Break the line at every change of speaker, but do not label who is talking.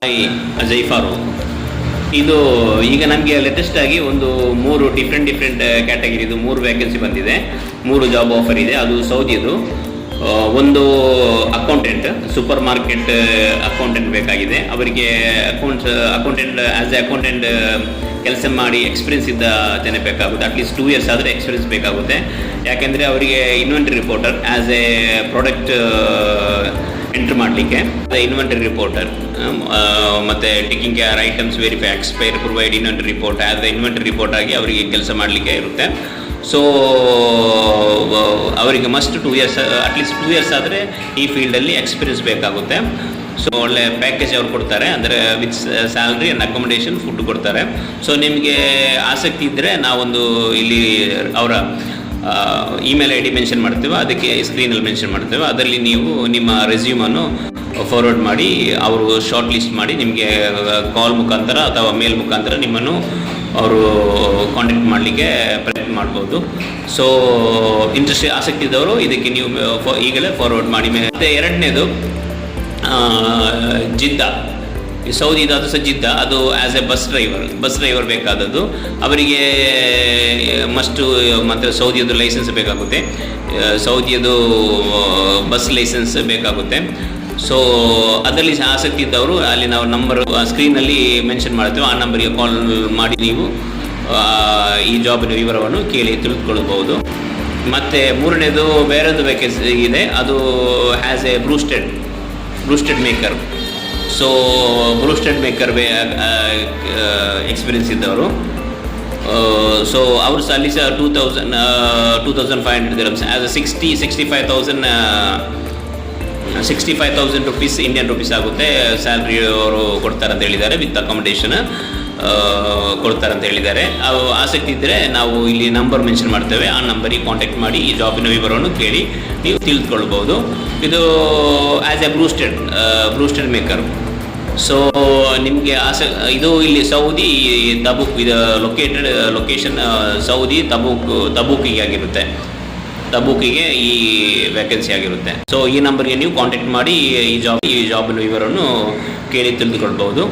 Hi Ajay Farooq. ಇದು ಈಗ ನನಗೆ ಲೇಟೆಸ್ಟ್ ಆಗಿ ಒಂದು 3 ಡಿಫ್ರೆಂಟ್ ಕ್ಯಾಟಗರಿದು 3 ವ್ಯಾಕೆನ್ಸಿ ಬಂದಿದೆ. 3 ಜಾಬ್ ಆಫರ್ ಇದೆ. ಅದು ಸೌದಿದು. ಒಂದು ಅಕೌಂಟೆಂಟ್, ಸೂಪರ್ ಮಾರ್ಕೆಟ್ ಅಕೌಂಟೆಂಟ್ ಬೇಕಾಗಿದೆ. ಅವರಿಗೆ ಅಕೌಂಟೆಂಟ್ ಆ್ಯಸ್ ಎ ಅಕೌಂಟೆಂಟ್ ಕೆಲಸ ಮಾಡಿ ಎಕ್ಸ್ಪೀರಿಯನ್ಸ್ ಇದ್ದ ಜನ ಬೇಕಾಗುತ್ತೆ. ಅಟ್ಲೀಸ್ಟ್ 2 years ಆದರೆ ಎಕ್ಸ್ಪೀರಿಯನ್ಸ್ ಬೇಕಾಗುತ್ತೆ. ಯಾಕೆಂದರೆ ಅವರಿಗೆ inventory reporter as a product entry ಮಾಡಲಿಕ್ಕೆ, ಇನ್ವೆಂಟರಿ ರಿಪೋರ್ಟರ್ ಮತ್ತು taking care items, verify expire, provide inventory report as a inventory report ಆಗಿ ಅವರಿಗೆ ಕೆಲಸ ಮಾಡಲಿಕ್ಕೆ ಇರುತ್ತೆ. ಸೊ ಅವರಿಗೆ ಮಸ್ಟ್ 2 years, ಅಟ್ಲೀಸ್ಟ್ 2 years ಆದರೆ ಈ ಫೀಲ್ಡಲ್ಲಿ ಎಕ್ಸ್ಪೀರಿಯನ್ಸ್ ಬೇಕಾಗುತ್ತೆ. ಸೊ ಒಳ್ಳೆ ಪ್ಯಾಕೇಜ್ ಅವ್ರು ಕೊಡ್ತಾರೆ, ಅಂದರೆ with salary and accommodation, food ಕೊಡ್ತಾರೆ. ಸೊ ನಿಮಗೆ ಆಸಕ್ತಿ ಇದ್ದರೆ ನಾವೊಂದು ಇಲ್ಲಿ ಅವರ ಇಮೇಲ್ ID ಮೆನ್ಷನ್ ಮಾಡ್ತೇವೆ, ಅದಕ್ಕೆ ಸ್ಕ್ರೀನಲ್ಲಿ ಮೆನ್ಷನ್ ಮಾಡ್ತೇವೆ. ಅದರಲ್ಲಿ ನೀವು ನಿಮ್ಮ ರೆಸ್ಯೂಮನ್ನು ಫಾರ್ವರ್ಡ್ ಮಾಡಿ ಅವರು ಶಾರ್ಟ್ ಲಿಸ್ಟ್ ಮಾಡಿ ನಿಮಗೆ ಕಾಲ್ ಮುಖಾಂತರ ಅಥವಾ ಮೇಲ್ ಮುಖಾಂತರ ನಿಮ್ಮನ್ನು ಅವರು ಕಾಂಟ್ಯಾಕ್ಟ್ ಮಾಡಲಿಕ್ಕೆ ಪ್ರಯತ್ನ ಮಾಡ್ಬೋದು. ಸೊ ಆಸಕ್ತಿ ಇದ್ದವರು ಇದಕ್ಕೆ ನೀವು ಈಗಲೇ ಫಾರ್ವರ್ಡ್ ಮಾಡಿ. ಮತ್ತು ಎರಡನೇದು ಜಿದ್ದ, ಸೌದಿದು, ಅದು ಸಹ ಜಿದ್ದ. ಅದು ಆ್ಯಸ್ ಎ ಬಸ್ ಡ್ರೈವರ್ ಬೇಕಾದದ್ದು. ಅವರಿಗೆ ಮಸ್ಟು ಮತ್ತು ಸೌದಿಯದು ಲೈಸೆನ್ಸ್ ಬೇಕಾಗುತ್ತೆ, ಸೌದಿಯದು ಬಸ್ ಲೈಸೆನ್ಸ್ ಬೇಕಾಗುತ್ತೆ. ಸೊ ಅದರಲ್ಲಿ ಆಸಕ್ತಿ ಇದ್ದವರು ಅಲ್ಲಿ ನಾವು ನಂಬರ್ ಸ್ಕ್ರೀನಲ್ಲಿ ಮೆನ್ಷನ್ ಮಾಡ್ತೇವೆ, ಆ ನಂಬರಿಗೆ ಕಾಲ್ ಮಾಡಿ ನೀವು ಈ ಜಾಬಿನ ವಿವರವನ್ನು ಕೇಳಿ ತಿಳಿದುಕೊಳ್ಬೋದು. ಮತ್ತು ಮೂರನೇದು ಬೇರೊಂದು ವೇಕೆನ್ಸಿ ಇದೆ, ಅದು as a broasted maker. So broasted maker experience ಇದ್ದವರು. ಸೊ ಅವರು ಸಹ ಅಲ್ಲಿ ಸಹ 2,500 dirhams as a 65,000 rupees Indian rupees ಆಗುತ್ತೆ ಸ್ಯಾಲ್ರಿ ಅವರು ಕೊಡ್ತಾರೆ ಅಂತ ಹೇಳಿದ್ದಾರೆ. ವಿತ್ ಅಕೊಮಡೇಷನ್ ಕೊಡ್ತಾರೆ ಅಂತ ಹೇಳಿದ್ದಾರೆ. ಆಸಕ್ತಿ ಇದ್ದರೆ ನಾವು ಇಲ್ಲಿ ನಂಬರ್ ಮೆನ್ಷನ್ ಮಾಡ್ತೇವೆ, ಆ ನಂಬರಿಗೆ ಕಾಂಟ್ಯಾಕ್ಟ್ ಮಾಡಿ ಈ ಜಾಬಿನ ವಿವರವನ್ನು ಕೇಳಿ ನೀವು ತಿಳಿದುಕೊಳ್ಬೋದು. ಇದು as a broasted maker. So ನಿಮಗೆ ಇದು ಇಲ್ಲಿ ಸೌದಿ ತಬೂಕ್, ಇದು ಲೊಕೇಶನ್ ಸೌದಿ ತಬೂಕಿಗೆ ಆಗಿರುತ್ತೆ, ತಬೂಕಿಗೆ ಈ ವ್ಯಾಕೆನ್ಸಿ ಆಗಿರುತ್ತೆ. ಸೊ ಈ ನಂಬರ್ಗೆ ನೀವು ಕಾಂಟ್ಯಾಕ್ಟ್ ಮಾಡಿ ಈ ಜಾಬಿನ ವಿವರವನ್ನು ಕೇಳಿ ತಿಳಿದುಕೊಳ್ಬೋದು.